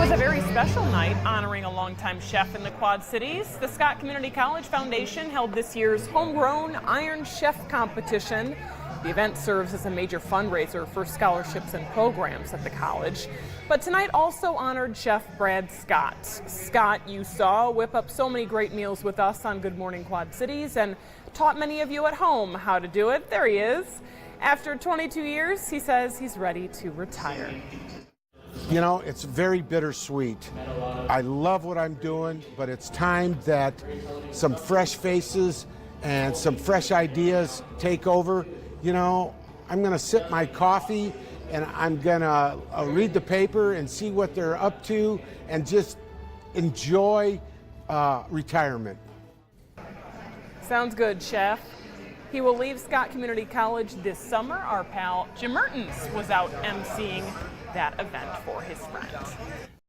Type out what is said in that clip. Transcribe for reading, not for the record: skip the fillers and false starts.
was a very special night honoring a longtime chef in the Quad Cities. The Scott Community College Foundation held this year's Homegrown Iron Chef competition. The event serves as a major fundraiser for scholarships and programs at the college. But tonight also honored Chef Brad Scott. Scott, you saw whip up so many great meals with us on Good Morning Quad Cities and taught many of you at home how to do it. There he is. After 22 years, he says he's ready to retire. You know, it's very bittersweet. I love what I'm doing, but it's time that some fresh faces and some fresh ideas take over. You know, I'm going to sip my coffee and I'm going to read the paper and see what they're up to and just enjoy retirement. Sounds good, Chef. He will leave Scott Community College this summer. Our pal Jim Mertens was out emceeing that event for his friend.